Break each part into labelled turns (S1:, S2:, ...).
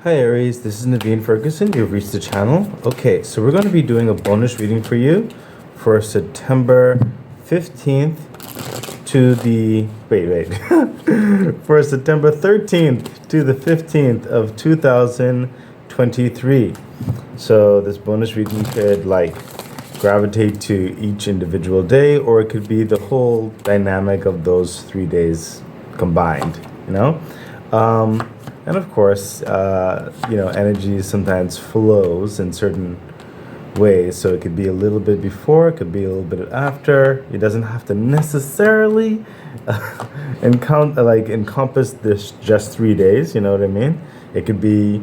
S1: Hi Aries, this is Naveen Ferguson. You've reached the channel. Okay, so we're going to be doing a bonus reading for you for September 15th to the for September 13th to the 15th of 2023. So this bonus reading could gravitate to each individual day, or it could be the whole dynamic of those 3 days combined, and of course, energy sometimes flows in certain ways. So it could be a little bit before, it could be a little bit after. It doesn't have to necessarily encompass this just 3 days. You know what I mean? It could be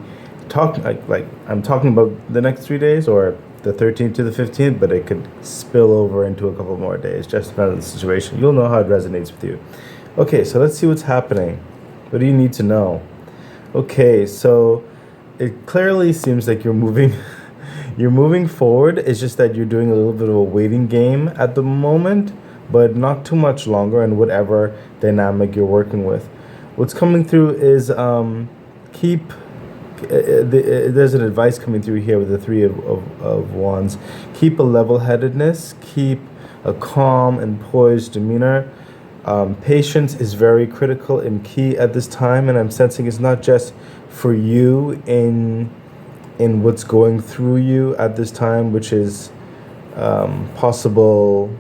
S1: I'm talking about the next 3 days, or the 13th to the 15th, but it could spill over into a couple more days. Just depends on the situation. You'll know how it resonates with you. Okay, so let's see what's happening. What do you need to know? Okay, so it clearly seems like you're moving forward. It's just that you're doing a little bit of a waiting game at the moment, but not too much longer in whatever dynamic you're working with. What's coming through is there's an advice coming through here with the Three of Wands. Keep a level-headedness, keep a calm and poised demeanor. Patience is very critical and key at this time, and I'm sensing it's not just for you in what's going through you at this time, which is possible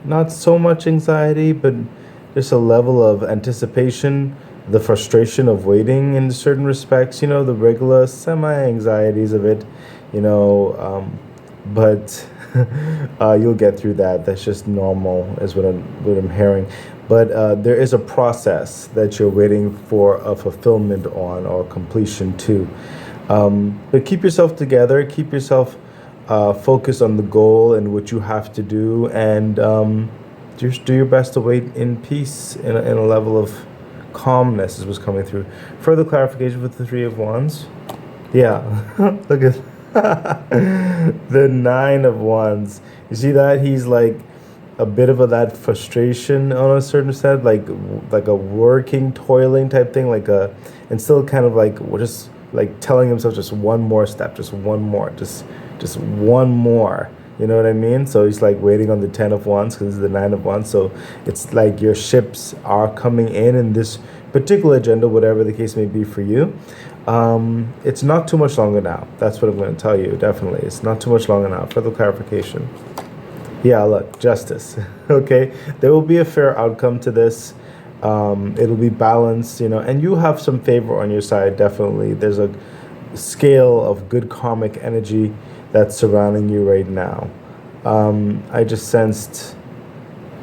S1: not so much anxiety, but just a level of anticipation, the frustration of waiting in certain respects, the regular semi-anxieties of it, but you'll get through that. That's just normal, is what I'm hearing. But there is a process that you're waiting for a fulfillment on, or completion to. But keep yourself together. Keep yourself focused on the goal and what you have to do, and just do your best to wait in peace, in a level of calmness is what's coming through. Further clarification with the Three of Wands. Yeah, look at the Nine of Wands. You see that? He's like a bit of that frustration on a certain set, like a working, toiling type thing, and still kind of just telling himself just one more step, just one more, just one more. You know what I mean? So he's waiting on the Ten of Wands, because it's the Nine of Wands. So it's like your ships are coming in this particular agenda, whatever the case may be for you. It's not too much longer now. That's what I'm going to tell you, definitely. It's not too much longer now. Further clarification. Yeah, look, justice. Okay? There will be a fair outcome to this. It'll be balanced, and you have some favor on your side, definitely. There's a scale of good karmic energy that's surrounding you right now. I just sensed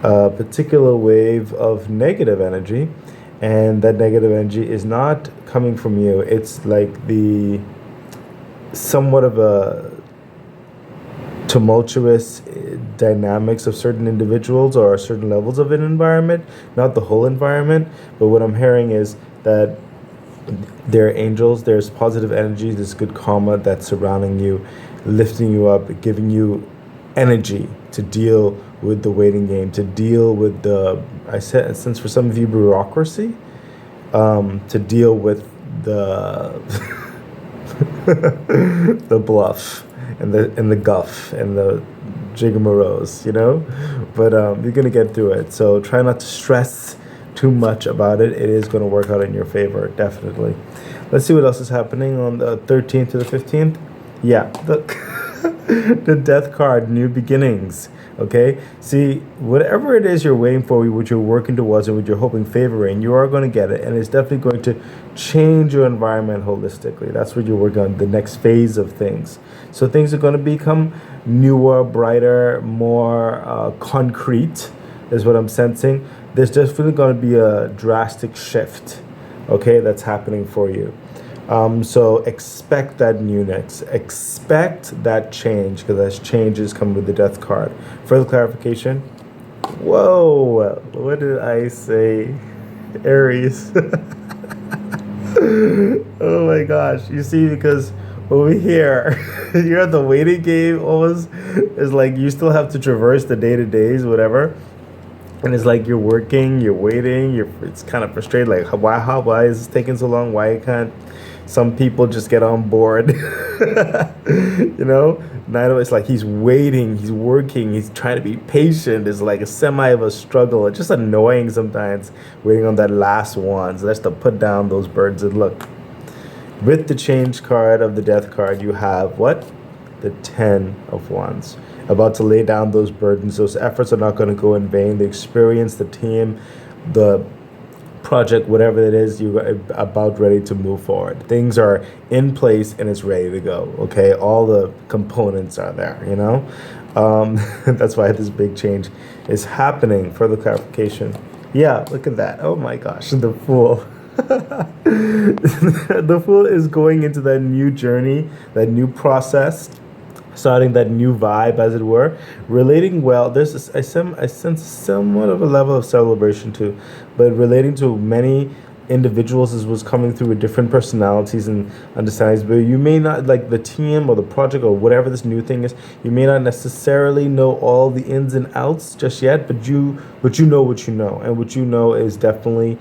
S1: a particular wave of negative energy, and that negative energy is not coming from you. It's like the somewhat of a tumultuous dynamics of certain individuals or certain levels of an environment, not the whole environment. But what I'm hearing is that there are angels, there's positive energy, there's good karma that's surrounding you, lifting you up, giving you energy to deal with the waiting game, to deal with since for some of you, bureaucracy, to deal with the the bluff and the guff and the jigamarose, but you're gonna get through it. So try not to stress too much about it. It is going to work out in your favor, definitely. Let's see what else is happening on the 13th to the 15th. Yeah, the Death card, new beginnings. Okay, see, whatever it is you're waiting for, what you're working towards, and what you're hoping favoring, you are going to get it, and it's definitely going to change your environment holistically. That's what you're working on, the next phase of things. So things are going to become newer, brighter, more concrete, is what I'm sensing. There's definitely going to be a drastic shift, okay, that's happening for you. So expect that newness, expect that change, because that change is coming with the Death card. Further clarification. Whoa, what did I say? Aries. Oh my gosh, you see, because over here, you're at the waiting game almost. It's like you still have to traverse the day-to-days, whatever. And it's like you're working, you're waiting, it's kind of frustrated, why is this taking so long? Why can't Some people just get on board. You know, Naito is like he's waiting, he's working, he's trying to be patient. It's like a semi of a struggle. It's just annoying sometimes waiting on that last one. So that's to put down those birds and look. With the change card of the death card, you have what? The 10 of Wands. About to lay down those burdens. Those efforts are not going to go in vain. The experience, the team, the project, whatever it is, you're about ready to move forward. Things are in place and it's ready to go. Okay, all the components are there. You know, that's why this big change is happening. Further clarification. Yeah, look at that. Oh my gosh, the Fool. The Fool is going into that new journey, that new process, starting that new vibe, as it were, relating well. I sense somewhat of a level of celebration too, but relating to many individuals is what's coming through with different personalities and understandings. But you may not, like the team or the project or whatever this new thing is, you may not necessarily know all the ins and outs just yet, but you know what you know, and what you know is definitely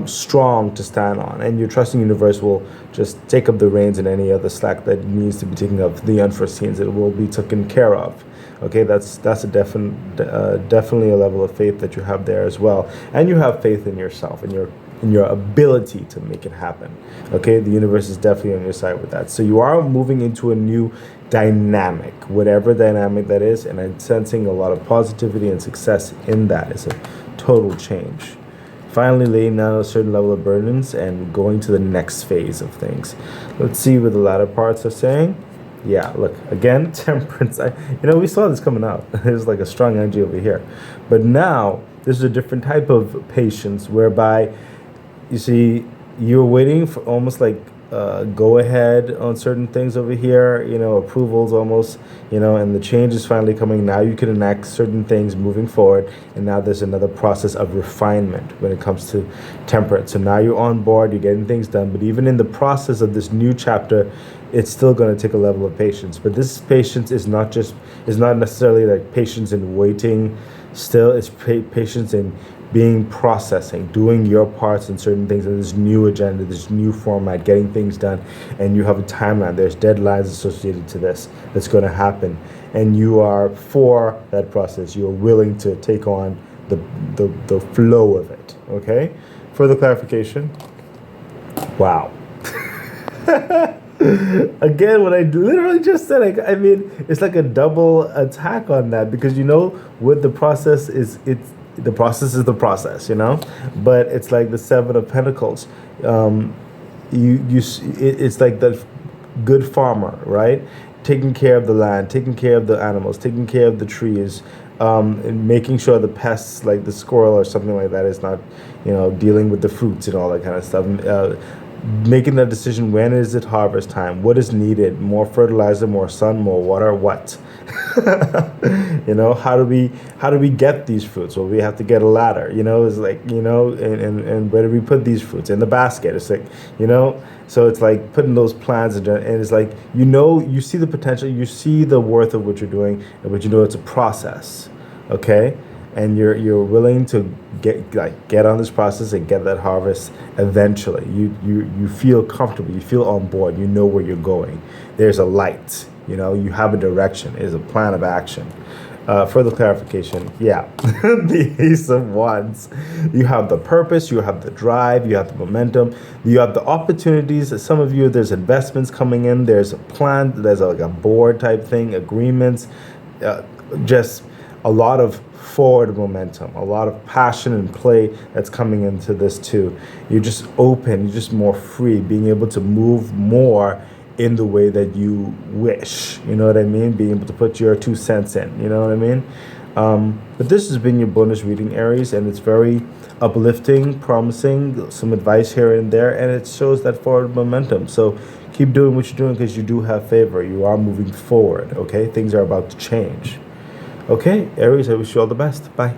S1: strong to stand on, and your trusting universe will just take up the reins in any other slack that needs to be taken up. The unforeseens, it will be taken care of. Okay, that's a definitely a level of faith that you have there as well, and you have faith in yourself and your ability to make it happen. Okay, the universe is definitely on your side with that. So you are moving into a new dynamic, whatever dynamic that is, and I'm sensing a lot of positivity and success in that. It's a total change. Finally laying down a certain level of burdens and going to the next phase of things. Let's see what the latter parts are saying. Yeah, look, again, temperance. We saw this coming out. There's like a strong energy over here. But now, there's a different type of patience whereby, you see, you're waiting for almost like go ahead on certain things over here, approvals almost, and the change is finally coming. Now you can enact certain things moving forward, and now there's another process of refinement when it comes to temperance. So now you're on board, you're getting things done, but even in the process of this new chapter, it's still going to take a level of patience. But this patience is not necessarily like patience in waiting still. It's patience in processing, doing your parts in certain things in this new agenda, this new format, getting things done, and you have a timeline. There's deadlines associated to this that's going to happen, and you are for that process. You are willing to take on the flow of it. Okay. Further clarification. Wow. Again, what I literally just said, it's like a double attack on that, because what the process is. The process is the process, but it's like the Seven of Pentacles. It's like the good farmer, right? Taking care of the land, taking care of the animals, taking care of the trees, and making sure the pests like the squirrel or something like that is not, dealing with the fruits and all that kind of stuff. Making that decision, when is it harvest time? What is needed? More fertilizer, more sun, more water, what? How do we get these fruits? Well, we have to get a ladder, it's like, and where do we put these fruits? In the basket. It's like, so it's like putting those plans in, and it's like, you see the potential, you see the worth of what you're doing, but it's a process. Okay. And you're willing to get on this process and get that harvest eventually. You feel comfortable, you feel on board, you know where you're going. There's a light, you have a direction, there's a plan of action. Further clarification, yeah. The Ace of Wands. You have the purpose, you have the drive, you have the momentum, you have the opportunities. Some of you, there's investments coming in, there's a plan, there's like a board type thing, agreements, just a lot of forward momentum, a lot of passion and play that's coming into this too. You're just open, you're just more free, being able to move more in the way that you wish. You know what I mean? Being able to put your 2 cents in. You know what I mean? But this has been your bonus reading, Aries, and it's very uplifting, promising, some advice here and there, and it shows that forward momentum. So keep doing what you're doing, because you do have favor. You are moving forward, okay? Things are about to change. Okay, Aries, I wish you all the best. Bye.